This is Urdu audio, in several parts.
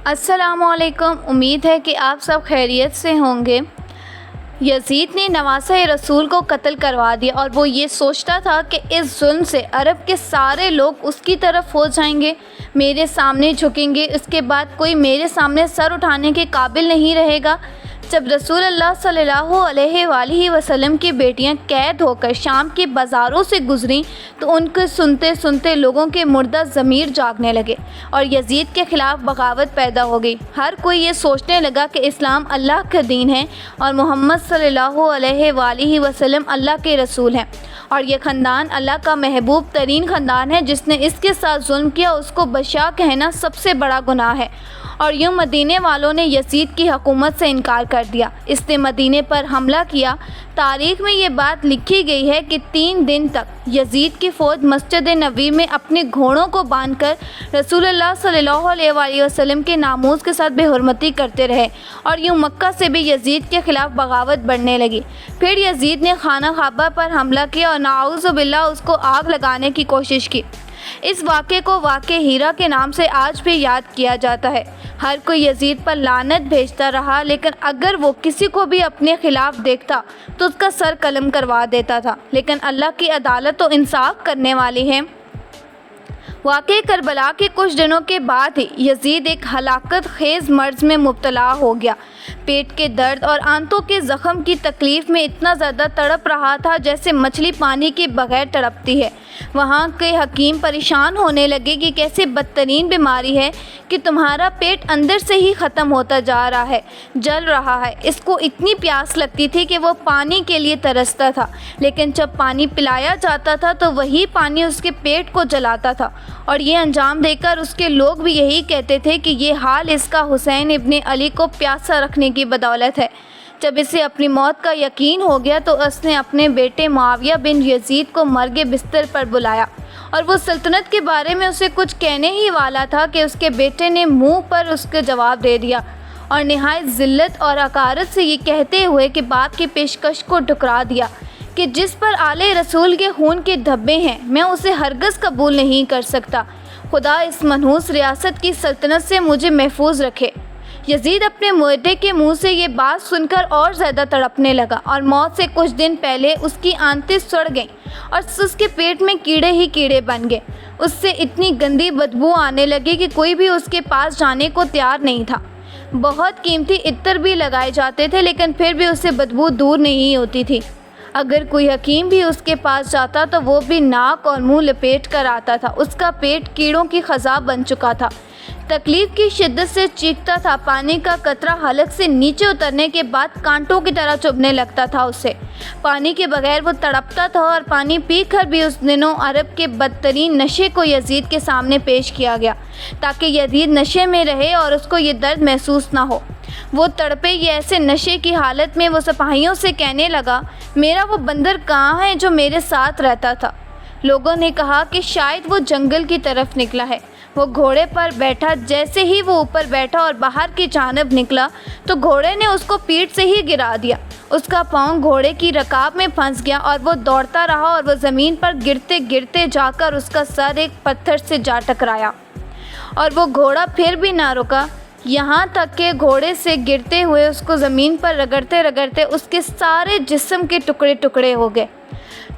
السلام علیکم، امید ہے کہ آپ سب خیریت سے ہوں گے۔ یزید نے نواسۂ رسول کو قتل کروا دیا اور وہ یہ سوچتا تھا کہ اس ظلم سے عرب کے سارے لوگ اس کی طرف ہو جائیں گے، میرے سامنے جھکیں گے، اس کے بعد کوئی میرے سامنے سر اٹھانے کے قابل نہیں رہے گا۔ جب رسول اللہ صلی اللہ علیہ وآلہ وسلم کی بیٹیاں قید ہو کر شام کے بازاروں سے گزریں تو ان کو سنتے سنتے لوگوں کے مردہ ضمیر جاگنے لگے اور یزید کے خلاف بغاوت پیدا ہو گئی۔ ہر کوئی یہ سوچنے لگا کہ اسلام اللہ کا دین ہے اور محمد صلی اللہ علیہ وآلہ وسلم اللہ کے رسول ہیں، اور یہ خاندان اللہ کا محبوب ترین خاندان ہے۔ جس نے اس کے ساتھ ظلم کیا اس کو بادشاہ کہنا سب سے بڑا گناہ ہے۔ اور یوں مدینے والوں نے یزید کی حکومت سے انکار کر دیا۔ اس نے مدینے پر حملہ کیا۔ تاریخ میں یہ بات لکھی گئی ہے کہ 3 دن تک یزید کی فوج مسجد نبوی میں اپنے گھوڑوں کو باندھ کر رسول اللہ صلی اللہ علیہ وآلہ وسلم کے ناموس کے ساتھ بے حرمتی کرتے رہے، اور یوں مکہ سے بھی یزید کے خلاف بغاوت بڑھنے لگی۔ پھر یزید نے خانہ کعبہ پر حملہ کیا اور نعوذ باللہ اس کو آگ لگانے کی کوشش کی۔ اس واقعے کو واقعہ ہیرا کے نام سے آج بھی یاد کیا جاتا ہے۔ ہر کوئی یزید پر لعنت بھیجتا رہا، لیکن اگر وہ کسی کو بھی اپنے خلاف دیکھتا تو اس کا سر قلم کروا دیتا تھا۔ لیکن اللہ کی عدالت تو انصاف کرنے والی ہے۔ واقعہ کربلا کے کچھ دنوں کے بعد ہی یزید ایک ہلاکت خیز مرض میں مبتلا ہو گیا۔ پیٹ کے درد اور آنتوں کے زخم کی تکلیف میں اتنا زیادہ تڑپ رہا تھا جیسے مچھلی پانی کے بغیر تڑپتی ہے۔ وہاں کے حکیم پریشان ہونے لگے کہ کیسے بدترین بیماری ہے کہ تمہارا پیٹ اندر سے ہی ختم ہوتا جا رہا ہے، جل رہا ہے۔ اس کو اتنی پیاس لگتی تھی کہ وہ پانی کے لیے ترستا تھا، لیکن جب پانی پلایا جاتا تھا تو وہی پانی اس کے پیٹ کو جلاتا تھا، اور یہ انجام دے کر اس کے لوگ بھی یہی کہتے تھے کہ یہ حال اس کا حسین ابن علی کو پیاسا رکھنے کی بدولت ہے۔ جب اسے اپنی موت کا یقین ہو گیا تو اس نے اپنے بیٹے معاویہ بن یزید کو مرگ بستر پر بلایا، اور وہ سلطنت کے بارے میں اسے کچھ کہنے ہی والا تھا کہ اس کے بیٹے نے منہ پر اس کا جواب دے دیا، اور نہایت ذلت اور حقارت سے یہ کہتے ہوئے کہ باپ کی پیشکش کو ٹھکرا دیا کہ جس پر آل رسول کے خون کے دھبے ہیں میں اسے ہرگز قبول نہیں کر سکتا۔ خدا اس منحوس ریاست کی سلطنت سے مجھے محفوظ رکھے۔ یزید اپنے بیٹے کے منہ سے یہ بات سن کر اور زیادہ تڑپنے لگا، اور موت سے کچھ دن پہلے اس کی آنتیں سڑ گئیں اور اس کے پیٹ میں کیڑے ہی کیڑے بن گئے۔ اس سے اتنی گندی بدبو آنے لگی کہ کوئی بھی اس کے پاس جانے کو تیار نہیں تھا۔ بہت قیمتی عطر بھی لگائے جاتے تھے، لیکن پھر بھی اس سے بدبو دور نہیں ہوتی تھی۔ اگر کوئی حکیم بھی اس کے پاس جاتا تو وہ بھی ناک اور منہ لپیٹ کر آتا تھا۔ اس کا پیٹ کیڑوں کی خزاں بن چکا تھا، تکلیف کی شدت سے چیختا تھا۔ پانی کا قطرہ حلق سے نیچے اترنے کے بعد کانٹوں کی طرح چبھنے لگتا تھا اسے۔ پانی کے بغیر وہ تڑپتا تھا، اور پانی پی کر بھی اس دنوں عرب کے بدترین نشے کو یزید کے سامنے پیش کیا گیا تاکہ یزید نشے میں رہے اور اس کو یہ درد محسوس نہ ہو۔ وہ تڑپے یہ ایسے نشے کی حالت میں وہ سپاہیوں سے کہنے لگا، میرا وہ بندر کہاں ہے جو میرے ساتھ رہتا تھا؟ لوگوں نے کہا کہ شاید وہ جنگل کی طرف نکلا ہے۔ وہ گھوڑے پر بیٹھا، جیسے ہی وہ اوپر بیٹھا اور باہر کی جانب نکلا تو گھوڑے نے اس کو پیٹھ سے ہی گرا دیا۔ اس کا پاؤں گھوڑے کی رکاب میں پھنس گیا اور وہ دوڑتا رہا، اور وہ زمین پر گرتے گرتے جا کر اس کا سر ایک پتھر سے جا ٹکرایا، اور وہ گھوڑا پھر بھی نہ رکا، یہاں تک کہ گھوڑے سے گرتے ہوئے اس کو زمین پر رگڑتے رگڑتے اس کے سارے جسم کے ٹکڑے ٹکڑے ہو گئے۔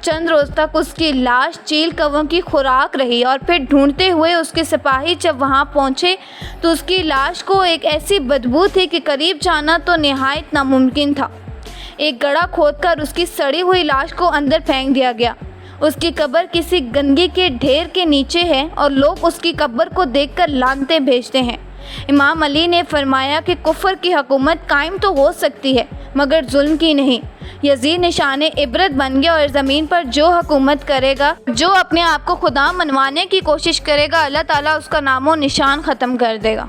چند روز تک اس کی لاش چیل کووں کی خوراک رہی، اور پھر ڈھونڈتے ہوئے اس کے سپاہی جب وہاں پہنچے تو اس کی لاش کو ایک ایسی بدبو تھی کہ قریب جانا تو نہایت ناممکن تھا۔ ایک گڑھا کھود کر اس کی سڑی ہوئی لاش کو اندر پھینک دیا گیا۔ اس کی قبر کسی گندگی کے ڈھیر کے نیچے ہے، اور لوگ اس کی قبر کو دیکھ کر لعنتیں بھیجتے ہیں۔ امام علی نے فرمایا کہ کفر کی حکومت قائم تو ہو سکتی ہے مگر ظلم کی نہیں۔ یزید نشان عبرت بن گیا، اور زمین پر جو حکومت کرے گا، جو اپنے آپ کو خدا منوانے کی کوشش کرے گا، اللہ تعالیٰ اس کا نام و نشان ختم کر دے گا۔